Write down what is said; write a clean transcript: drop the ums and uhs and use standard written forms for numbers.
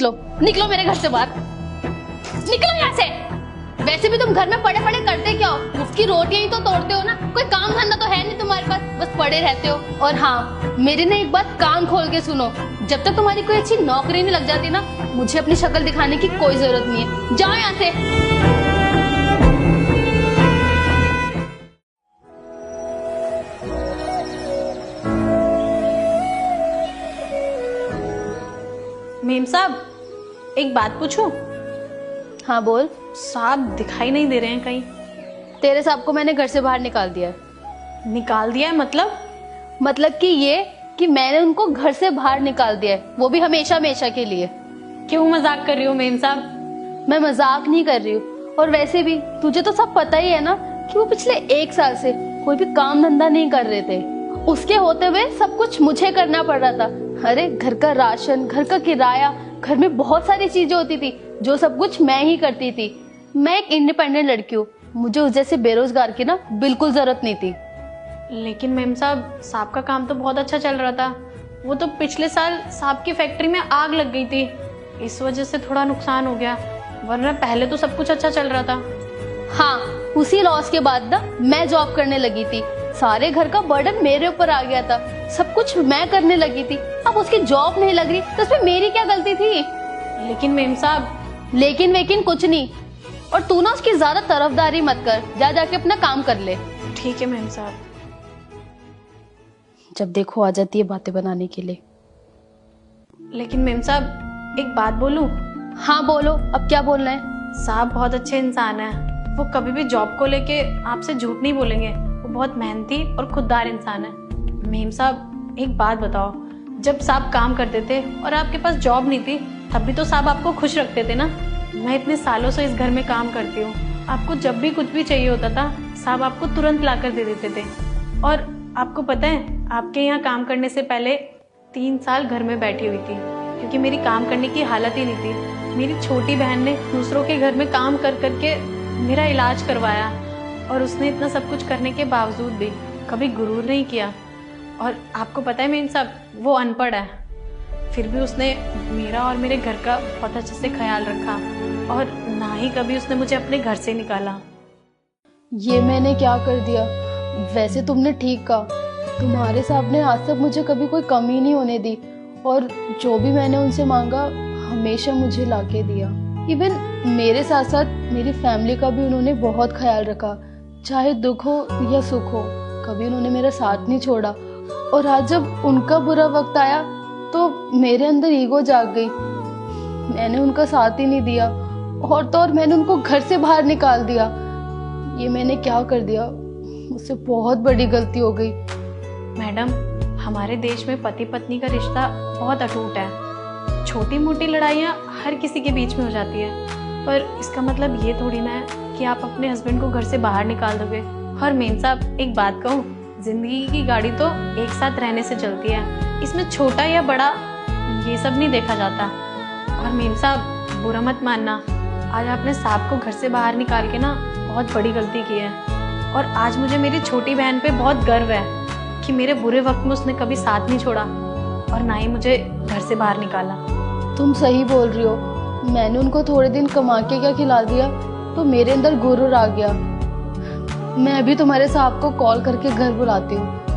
निकलो निकलो मेरे घर से बाहर, निकलो यहाँ से। वैसे भी तुम घर में पड़े पड़े करते क्या हो? उसकी रोटियां ही तो तोड़ते हो ना, कोई काम धंधा तो है नहीं तुम्हारे पास, बस पड़े रहते हो। और हाँ, मेरे ना एक बात कान खोल के सुनो, जब तक तुम्हारी कोई अच्छी नौकरी नहीं लग जाती ना, मुझे अपनी शक्ल दिखाने की कोई जरूरत नहीं है। जाओ यहाँ से। मेम साहब, एक बात पूछूं? हाँ बोल। साहब दिखाई नहीं दे रहे हैं कहीं। तेरे साहब को मैंने घर से बाहर निकाल दिया है। निकाल दिया है मतलब कि ये कि मैंने उनको घर से बाहर निकाल दिया है, वो भी हमेशा हमेशा के लिए। क्यों मजाक कर रही हो मेम साहब? मैं मजाक नहीं कर रही हूँ, और वैसे भी तुझे तो सब पता ही है ना कि वो पिछले 1 साल से कोई भी काम धंधा नहीं कर रहे थे। उसके होते हुए सब कुछ मुझे करना पड़ रहा था। अरे घर का राशन, घर का किराया, घर में बहुत सारी चीजें होती थी जो सब कुछ मैं ही करती थी। मैं एक इंडिपेंडेंट लड़की हूँ, मुझे उस जैसे बेरोजगार की ना बिल्कुल जरूरत नहीं थी। लेकिन मेम साहब का काम तो बहुत अच्छा चल रहा था। वो तो पिछले साल साहब की फैक्ट्री में आग लग गई थी, इस वजह से थोड़ा नुकसान हो गया, वरना पहले तो सब कुछ अच्छा चल रहा था। हाँ, उसी लॉस के बाद ना मैं जॉब करने लगी थी, सारे घर का बर्डन मेरे ऊपर आ गया था, सब कुछ मैं करने लगी थी। अब उसकी जॉब नहीं लग रही तो इसमें मेरी क्या गलती थी? लेकिन मेम साहब, लेकिन वेकिन कुछ नहीं, और तू ना उसकी ज्यादा तरफदारी मत कर, जा जाके अपना काम कर ले। ठीक है मेम साहब। जब देखो आ जाती है बातें बनाने के लिए। लेकिन मेम साहब, एक बात बोलूं? हाँ बोलो, अब क्या बोलना है? साहब बहुत अच्छे इंसान है, वो कभी भी जॉब को लेके आपसे झूठ नहीं बोलेंगे, वो बहुत मेहनती और खुददार इंसान है। मेम साहब एक बात बताओ, जब साहब काम करते थे और आपके पास जॉब नहीं थी, तब भी तो साहब आपको खुश रखते थे ना। मैं इतने सालों से इस घर में काम करती हूँ, आपको जब भी कुछ भी चाहिए होता था साहब आपको तुरंत ला कर दे देते थे। और आपको पता है, आपके यहाँ काम करने से पहले 3 साल घर में बैठी हुई थी, क्योंकि मेरी काम करने की हालत ही नहीं थी। मेरी छोटी बहन ने दूसरों के घर में काम कर करके मेरा इलाज करवाया, और उसने इतना सब कुछ करने के बावजूद भी कभी गुरूर नहीं किया। और आपको पता है मेम साहब, वो अनपढ़ है, फिर भी उसने मेरा और मेरे घर का बहुत अच्छे से ख्याल रखा, और ना ही कभी उसने मुझे अपने घर से निकाला। ये मैंने क्या कर दिया? वैसे तुमने ठीक कहा, तुम्हारे साहब ने आज तक मुझे कभी कोई कमी नहीं होने दी, और जो भी मैंने उनसे मांगा हमेशा मुझे लाके दिया। इवन मेरे साथ साथ मेरी फैमिली का भी उन्होंने बहुत ख्याल रखा, चाहे दुख हो या सुख हो, कभी उन्होंने मेरा साथ नहीं छोड़ा। और आज जब उनका बुरा वक्त आया तो मेरे अंदर ईगो जाग गई, मैंने उनका साथ ही नहीं दिया, और तो और मैंने उनको घर से बाहर निकाल दिया। ये मैंने क्या कर दिया? मुझसे बहुत बड़ी गलती हो गई। मैडम, हमारे देश में पति पत्नी का रिश्ता बहुत अटूट है। छोटी मोटी लड़ाइयाँ हर किसी के बीच में हो जाती है, पर इसका मतलब ये थोड़ी ना है कि आप अपने हस्बैंड को घर से बाहर निकाल दोगे। और मेम साहब एक बात कहूँ, जिंदगी की गाड़ी तो एक साथ रहने से चलती है, इसमें छोटा या बड़ा ये सब नहीं देखा जाता। और मेम साहब बुरा मत मानना, आज आपने साहब को घर से बाहर निकाल के ना बहुत बड़ी गलती की है, और आज मुझे मेरी छोटी बहन पे बहुत गर्व है कि मेरे बुरे वक्त में उसने कभी साथ नहीं छोड़ा, और ना ही मुझे घर से बाहर निकाला। तुम सही बोल रही हो, मैंने उनको थोड़े दिन कमा के क्या खिला दिया तो मेरे अंदर गुरूर आ गया। मैं अभी तुम्हारे साहब को कॉल करके घर बुलाती हूँ।